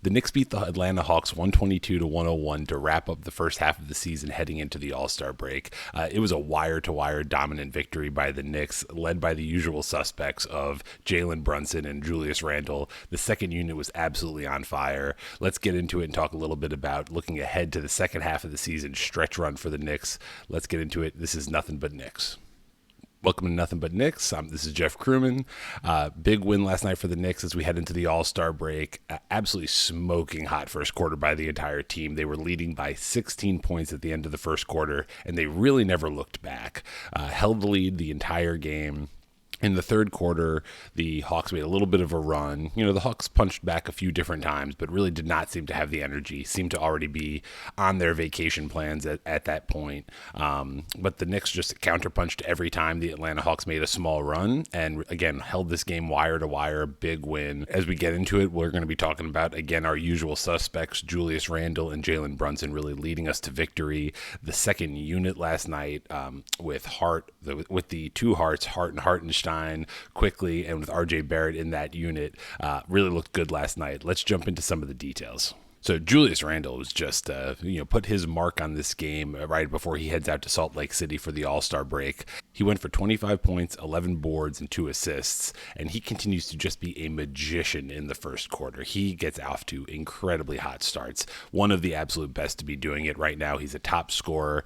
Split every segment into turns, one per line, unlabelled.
The Knicks beat the Atlanta Hawks 122-101 to wrap up the first half of the season heading into the All-Star break. It was a wire-to-wire dominant victory by the Knicks, led by the usual suspects of Jalen Brunson and Julius Randle. The second unit was absolutely on fire. Let's get into it and talk a little bit about looking ahead to the second half of the season stretch run for the Knicks. Let's get into it. This is Nothing But Knicks. Welcome to Nothing But Knicks. This is Jeff Crewman. Big win last night for the Knicks as we head into the All-Star break. Absolutely smoking hot first quarter by the entire team. They were leading by 16 points at the end of the first quarter, and they really never looked back. Held the lead the entire game. In the third quarter, the Hawks made a little bit of a run. You know, the Hawks punched back a few different times, but really did not seem to have the energy, seemed to already be on their vacation plans at that point. But the Knicks just counterpunched every time the Atlanta Hawks made a small run and, again, held this game wire to wire, big win. As we get into it, we're going to be talking about, again, our usual suspects, Julius Randle and Jalen Brunson, really leading us to victory. The second unit last night with the two Harts, Hart and Hartenstein, quickly, and with RJ Barrett in that unit, really looked good last night. Let's jump into some of the details. So Julius Randle was just, put his mark on this game right before he heads out to Salt Lake City for the All-Star break. He went for 25 points, 11 boards, and 2 assists, and he continues to just be a magician in the first quarter. He gets off to incredibly hot starts. One of the absolute best to be doing it right now. He's a top scorer.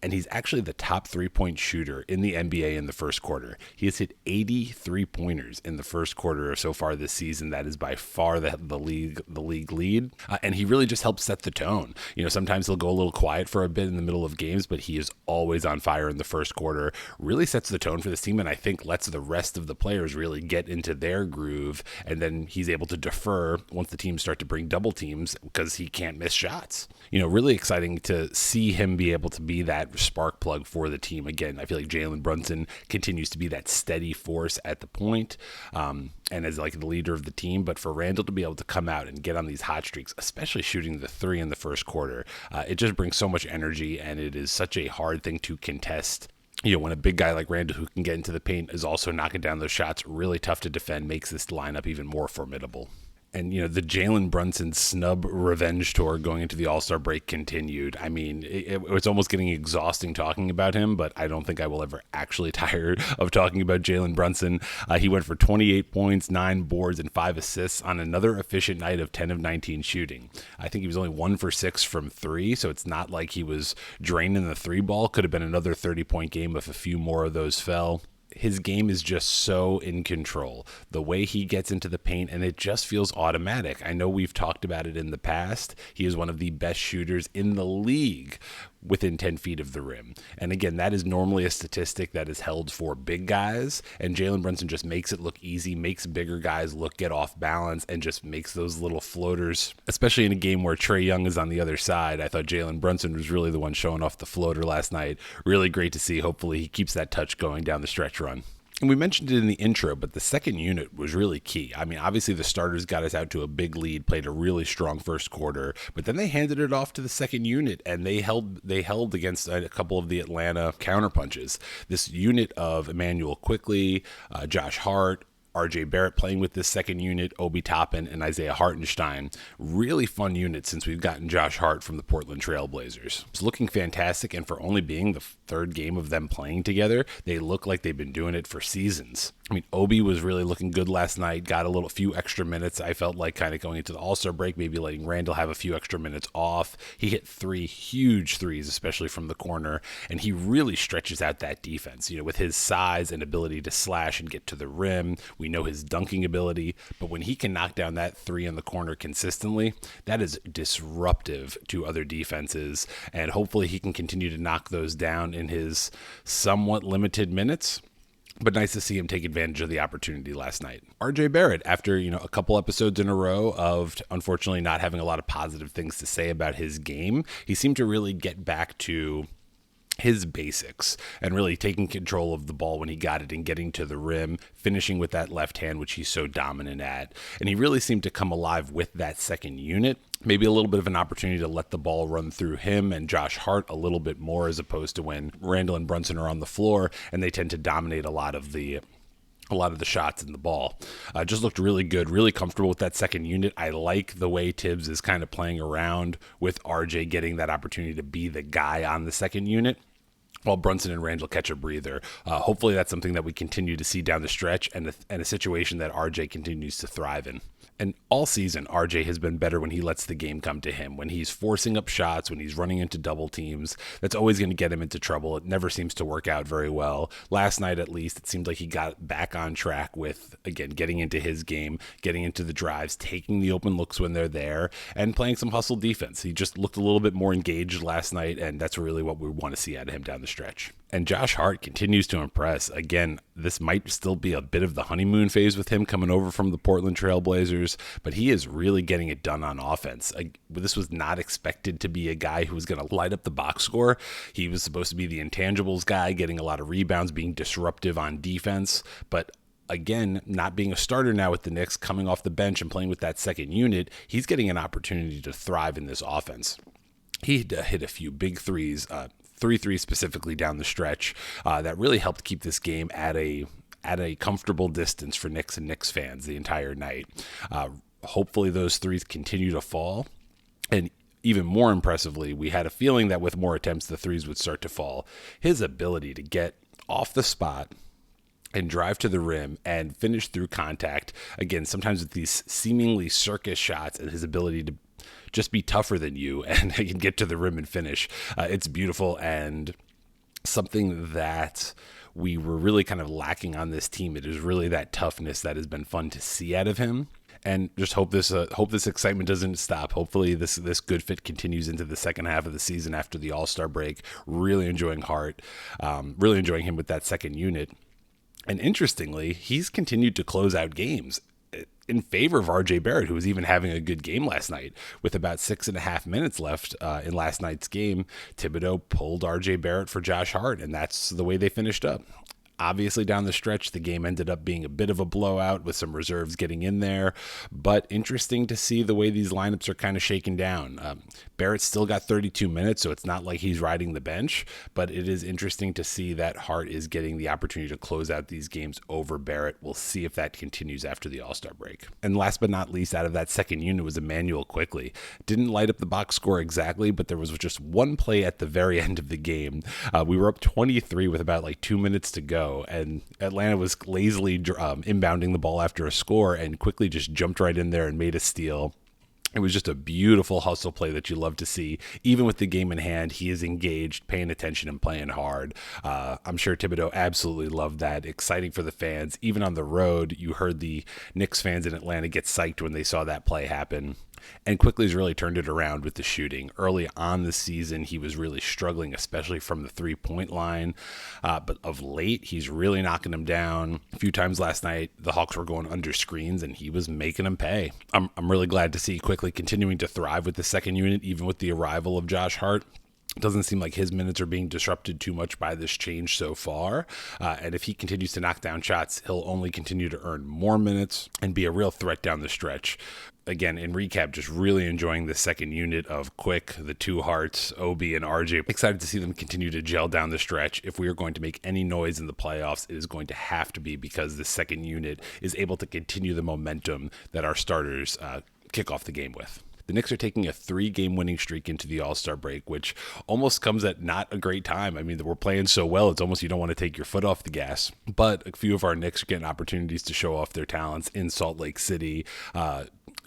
And he's actually the top three-point shooter in the NBA in the first quarter. He has hit 80 three-pointers in the first quarter so far this season. That is by far the league lead. And he really just helps set the tone. You know, sometimes he'll go a little quiet for a bit in the middle of games, but he is always on fire in the first quarter. Really sets the tone for this team, and I think lets the rest of the players really get into their groove. And then he's able to defer once the teams start to bring double teams because he can't miss shots. You know, really exciting to see him be able to be that spark plug for the team. Again, I feel like Jalen Brunson continues to be that steady force at the point, and as like the leader of the team. But for Randle to be able to come out and get on these hot streaks, especially shooting the three in the first quarter, it just brings so much energy, and it is such a hard thing to contest. You know, when a big guy like Randle who can get into the paint is also knocking down those shots, really tough to defend, makes this lineup even more formidable. And, you know, the Jalen Brunson snub revenge tour going into the All-Star break continued. I mean, it's almost getting exhausting talking about him, but I don't think I will ever actually tire of talking about Jalen Brunson. He went for 28 points, 9 boards, and 5 assists on another efficient night of 10 of 19 shooting. I think he was only 1 for 6 from 3, so it's not like he was draining the 3 ball. Could have been another 30-point game if a few more of those fell. His game is just so in control. The way he gets into the paint, and it just feels automatic. I know we've talked about it in the past. He is one of the best shooters in the league within 10 feet of the rim. And again, that is normally a statistic that is held for big guys, and Jalen Brunson just makes it look easy, makes bigger guys get off balance, and just makes those little floaters, especially in a game where Trae Young is on the other side. I thought Jalen Brunson was really the one showing off the floater last night. Really great to see. Hopefully he keeps that touch going down the stretch run. And we mentioned it in the intro, but the second unit was really key. I mean, obviously the starters got us out to a big lead, played a really strong first quarter, but then they handed it off to the second unit, and they held against a couple of the Atlanta counterpunches. This unit of Emmanuel Quickley, Josh Hart, RJ Barrett playing with this second unit, Obi Toppin, and Isaiah Hartenstein. Really fun unit since we've gotten Josh Hart from the Portland Trailblazers. It's looking fantastic, and for only being the third game of them playing together, they look like they've been doing it for seasons. I mean, Obi was really looking good last night, got a few extra minutes. I felt like kind of going into the All-Star break, maybe letting Randle have a few extra minutes off. He hit 3 huge threes, especially from the corner, and he really stretches out that defense, you know, with his size and ability to slash and get to the rim. We know his dunking ability, but when he can knock down that 3 in the corner consistently, that is disruptive to other defenses, and hopefully he can continue to knock those down in his somewhat limited minutes. But nice to see him take advantage of the opportunity last night. RJ Barrett, after a couple episodes in a row of unfortunately not having a lot of positive things to say about his game, he seemed to really get back to his basics and really taking control of the ball when he got it and getting to the rim, finishing with that left hand, which he's so dominant at. And he really seemed to come alive with that second unit. Maybe a little bit of an opportunity to let the ball run through him and Josh Hart a little bit more, as opposed to when Randle and Brunson are on the floor and they tend to dominate a lot of the a lot of the shots in the ball. Just looked really good, really comfortable with that second unit. I like the way Tibbs is kind of playing around with RJ getting that opportunity to be the guy on the second unit, while Brunson and Randle catch a breather. Hopefully that's something that we continue to see down the stretch, and a situation that RJ continues to thrive in. And all season, RJ has been better when he lets the game come to him. When he's forcing up shots, when he's running into double teams, that's always going to get him into trouble. It never seems to work out very well. Last night, at least, it seemed like he got back on track with, again, getting into his game, getting into the drives, taking the open looks when they're there, and playing some hustle defense. He just looked a little bit more engaged last night, and that's really what we want to see out of him down the stretch. And Josh Hart continues to impress. Again, this might still be a bit of the honeymoon phase with him coming over from the Portland Trail Blazers, but he is really getting it done on offense. This was not expected to be a guy who was going to light up the box score. He was supposed to be the intangibles guy, getting a lot of rebounds, being disruptive on defense, but again, not being a starter now with the Knicks, coming off the bench and playing with that second unit, he's getting an opportunity to thrive in this offense. He hit a few big threes, 3 specifically down the stretch, that really helped keep this game at a comfortable distance for Knicks and Knicks fans the entire night. Hopefully those threes continue to fall. And even more impressively, we had a feeling that with more attempts, the threes would start to fall. His ability to get off the spot and drive to the rim and finish through contact, again, sometimes with these seemingly circus shots, and his ability to just be tougher than you and he can get to the rim and finish. It's beautiful, and something that we were really kind of lacking on this team. It is really that toughness that has been fun to see out of him. And just hope this excitement doesn't stop. Hopefully this good fit continues into the second half of the season after the All-Star break. Really enjoying Hart, really enjoying him with that second unit. And interestingly, he's continued to close out games in favor of RJ Barrett, who was even having a good game last night. With about 6.5 minutes left in last night's game, Thibodeau pulled RJ Barrett for Josh Hart, and that's the way they finished up. Obviously, down the stretch, the game ended up being a bit of a blowout with some reserves getting in there, but interesting to see the way these lineups are kind of shaken down. Barrett still got 32 minutes, so it's not like he's riding the bench, but it is interesting to see that Hart is getting the opportunity to close out these games over Barrett. We'll see if that continues after the All-Star break. And last but not least, out of that second unit was Emmanuel Quickley. Didn't light up the box score exactly, but there was just one play at the very end of the game. We were up 23 with about 2 minutes to go, and Atlanta was lazily inbounding the ball after a score, and Quickley just jumped right in there and made a steal. It was just a beautiful hustle play that you love to see. Even with the game in hand, he is engaged, paying attention, and playing hard. I'm sure Thibodeau absolutely loved that. Exciting for the fans. Even on the road, you heard the Knicks fans in Atlanta get psyched when they saw that play happen. And Quickley's really turned it around with the shooting. Early on the season, he was really struggling, especially from the three-point line. But of late, he's really knocking them down. A few times last night, the Hawks were going under screens, and he was making them pay. I'm really glad to see Quickley continuing to thrive with the second unit, even with the arrival of Josh Hart. It doesn't seem like his minutes are being disrupted too much by this change so far. And if he continues to knock down shots, he'll only continue to earn more minutes and be a real threat down the stretch. Again, in recap, just really enjoying the second unit of Quick, the two Harts, Obi, and RJ. Excited to see them continue to gel down the stretch. If we are going to make any noise in the playoffs, it is going to have to be because the second unit is able to continue the momentum that our starters kick off the game with. The Knicks are taking a 3-game winning streak into the All-Star break, which almost comes at not a great time. I mean, we're playing so well, it's almost you don't want to take your foot off the gas. But a few of our Knicks are getting opportunities to show off their talents in Salt Lake City.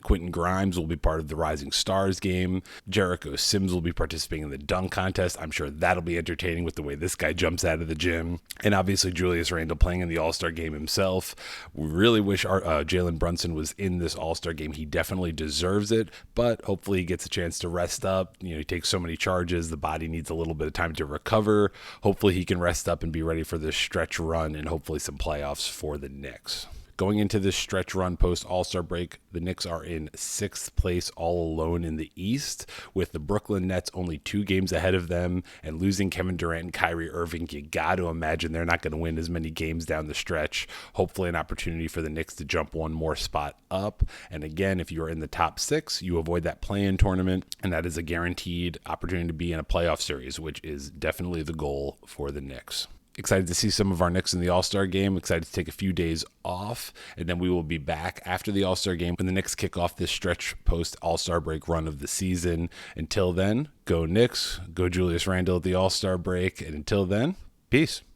Quentin Grimes will be part of the Rising Stars game. Jericho Sims will be participating in the dunk contest. I'm sure that'll be entertaining with the way this guy jumps out of the gym. And obviously Julius Randle playing in the All-Star game himself. We really wish our Jalen Brunson was in this All-Star game. He definitely deserves it, but hopefully he gets a chance to rest up. He takes so many charges. The body needs a little bit of time to recover. Hopefully he can rest up and be ready for this stretch run and hopefully some playoffs for the Knicks. Going into this stretch run post All-Star break, the Knicks are in 6th place all alone in the East, with the Brooklyn Nets only 2 games ahead of them, and losing Kevin Durant and Kyrie Irving, you got to imagine they're not going to win as many games down the stretch. Hopefully an opportunity for the Knicks to jump one more spot up. And again, if you are in the top 6, you avoid that play-in tournament, and that is a guaranteed opportunity to be in a playoff series, which is definitely the goal for the Knicks. Excited to see some of our Knicks in the All-Star game. Excited to take a few days off, and then we will be back after the All-Star game when the Knicks kick off this stretch post-All-Star break run of the season. Until then, go Knicks, go Julius Randle at the All-Star break, and until then, peace.